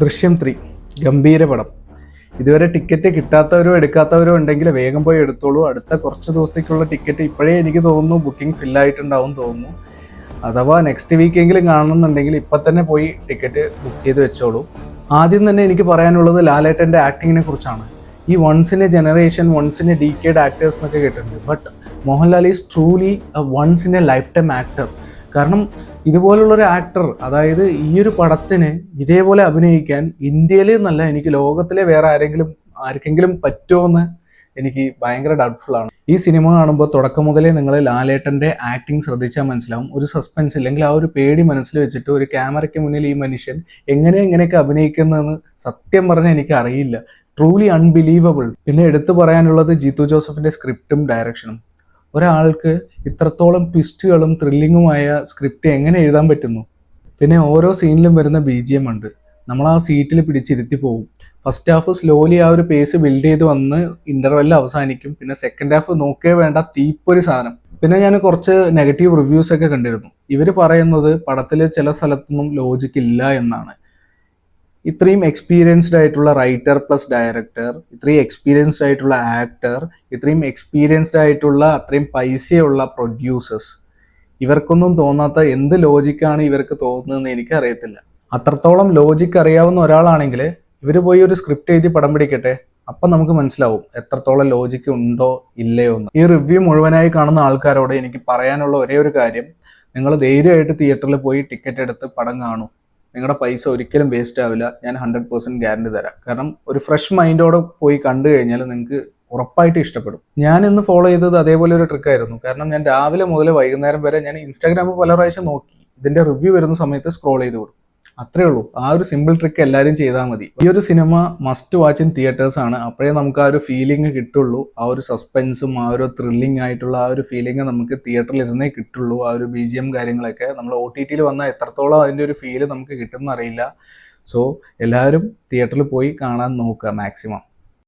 ദൃശ്യം 3 ഗംഭീര പടം. ഇതുവരെ ടിക്കറ്റ് കിട്ടാത്തവരോ എടുക്കാത്തവരോ ഉണ്ടെങ്കിൽ വേഗം പോയി എടുത്തോളൂ. അടുത്ത കുറച്ച് ദിവസത്തേക്കുള്ള ടിക്കറ്റ് ഇപ്പോഴേ എനിക്ക് തോന്നുന്നു ബുക്കിംഗ് ഫില്ലായിട്ടുണ്ടാവും തോന്നുന്നു. അഥവാ നെക്സ്റ്റ് വീക്കെങ്കിലും കാണുന്നുണ്ടെങ്കിൽ ഇപ്പം തന്നെ പോയി ടിക്കറ്റ് ബുക്ക് ചെയ്ത് വെച്ചോളൂ. ആദ്യം തന്നെ എനിക്ക് പറയാനുള്ളത് ലാലേട്ടൻ്റെ ആക്ടിങ്ങിനെ കുറിച്ചാണ്. ഈ once in a generation, once in a decade actors എന്നൊക്കെ കേട്ടിട്ടുണ്ട്. But Mohanlal is truly a once in a life time actor. കാരണം ഇതുപോലുള്ളൊരു ആക്ടർ, അതായത് ഈ ഒരു പടത്തിന് ഇതേപോലെ അഭിനയിക്കാൻ ഇന്ത്യയിൽ എന്നല്ല, എനിക്ക് ലോകത്തിലെ വേറെ ആർക്കെങ്കിലും പറ്റുമോ എന്ന് എനിക്ക് ഭയങ്കര ഡൗട്ട്ഫുൾ ആണ്. ഈ സിനിമ കാണുമ്പോൾ തുടക്കം മുതലേ നിങ്ങൾ ലാലേട്ടൻ്റെ ആക്ടിങ് ശ്രദ്ധിച്ചാൽ മനസ്സിലാവും. ഒരു സസ്പെൻസ് ഇല്ലെങ്കിൽ ആ ഒരു പേടി മനസ്സിൽ വെച്ചിട്ട് ഒരു ക്യാമറയ്ക്ക് മുന്നിൽ ഈ മനുഷ്യൻ എങ്ങനെയൊക്കെ അഭിനയിക്കുന്നതെന്ന് സത്യം പറഞ്ഞാൽ എനിക്ക് അറിയില്ല. Truly unbelievable. പിന്നെ എടുത്തു പറയാനുള്ളത് ജിത്തു ജോസഫിൻ്റെ സ്ക്രിപ്റ്റും ഡയറക്ഷനും. ഒരാൾക്ക് ഇത്രത്തോളം ട്വിസ്റ്റുകളും ത്രില്ലിങ്ങുമായ സ്ക്രിപ്റ്റ് എങ്ങനെ എഴുതാൻ പറ്റുന്നു? പിന്നെ ഓരോ സീനിലും വരുന്ന BGM ഉണ്ട്. നമ്മൾ ആ സീറ്റിൽ പിടിച്ചിരുത്തി പോകും. ഫസ്റ്റ് ഹാഫ് സ്ലോലി ആ ഒരു പേസ് ബിൽഡ് ചെയ്ത് വന്ന് ഇൻ്റർവെല്ലിൽ അവസാനിക്കും. പിന്നെ സെക്കൻഡ് ഹാഫ് നോക്കേ വേണ്ട, തീപ്പൊരു സാധനം. പിന്നെ ഞാൻ കുറച്ച് നെഗറ്റീവ് റിവ്യൂസ് ഒക്കെ കണ്ടിരുന്നു. ഇവർ പറയുന്നത് പടത്തിൽ ചില സ്ഥലത്തൊന്നും ലോജിക്ക് ഇല്ല എന്നാണ്. ഇത്രയും എക്സ്പീരിയൻസ്ഡ് ആയിട്ടുള്ള റൈറ്റർ പ്ലസ് ഡയറക്ടർ, ഇത്രയും എക്സ്പീരിയൻസ്ഡ് ആയിട്ടുള്ള ആക്ടർ, ഇത്രയും എക്സ്പീരിയൻസ്ഡ് ആയിട്ടുള്ള അത്രയും പൈസയുള്ള പ്രൊഡ്യൂസേഴ്സ്, ഇവർക്കൊന്നും തോന്നാത്ത എന്ത് ലോജിക്കാണ് ഇവർക്ക് തോന്നുന്നതെന്ന് എനിക്കറിയത്തില്ല. അത്രത്തോളം ലോജിക്ക് അറിയാവുന്ന ഒരാളാണെങ്കിൽ ഇവർ പോയി ഒരു സ്ക്രിപ്റ്റ് എഴുതി പടം പിടിക്കട്ടെ. അപ്പം നമുക്ക് മനസ്സിലാവും എത്രത്തോളം ലോജിക്ക് ഉണ്ടോ ഇല്ലയോ എന്ന്. ഈ റിവ്യൂ മുഴുവനായി കാണുന്ന ആൾക്കാരോട് എനിക്ക് പറയാനുള്ള ഒരേ ഒരു കാര്യം, നിങ്ങൾ ധൈര്യമായിട്ട് തിയേറ്ററിൽ പോയി ടിക്കറ്റ് എടുത്ത് പടം കാണൂ. നിങ്ങളുടെ പൈസ ഒരിക്കലും വേസ്റ്റ് ആവില്ല. ഞാൻ 100% ഗ്യാരണ്ടി തരാം. കാരണം ഒരു ഫ്രഷ് മൈൻഡോടെ പോയി കണ്ടു കഴിഞ്ഞാൽ നിങ്ങൾക്ക് ഉറപ്പായിട്ട് ഇഷ്ടപ്പെടും. ഞാൻ ഇന്ന് ഫോളോ ചെയ്തത് അതേപോലെ ഒരു ട്രിക്കായിരുന്നു. കാരണം ഞാൻ രാവിലെ മുതൽ വൈകുന്നേരം വരെ ഞാൻ ഇൻസ്റ്റാഗ്രാമിൽ പല പ്രാവശ്യം നോക്കി. ഇതിൻ്റെ റിവ്യൂ വരുന്ന സമയത്ത് സ്ക്രോൾ ചെയ്ത് വിടും. അത്രേ ഉള്ളൂ. ആ ഒരു സിമ്പിൾ ട്രിക്ക് എല്ലാവരും ചെയ്താൽ മതി. ഈ ഒരു cinema must watch in theatres ആണ്. അപ്പോഴേ നമുക്ക് ആ ഒരു ഫീലിംഗ് കിട്ടുള്ളൂ. ആ ഒരു സസ്പെൻസും ആ ഒരു ത്രില്ലിംഗ് ആയിട്ടുള്ള ആ ഒരു ഫീലിംഗ് നമുക്ക് തിയേറ്ററിൽ ഇരുന്നേ കിട്ടുള്ളൂ. ആ ഒരു BGM കാര്യങ്ങളൊക്കെ നമ്മൾ OTT വന്നാൽ എത്രത്തോളം അതിൻ്റെ ഒരു ഫീല് നമുക്ക് കിട്ടുമെന്ന് അറിയില്ല. സോ എല്ലാവരും തിയേറ്ററിൽ പോയി കാണാൻ നോക്കുക മാക്സിമം.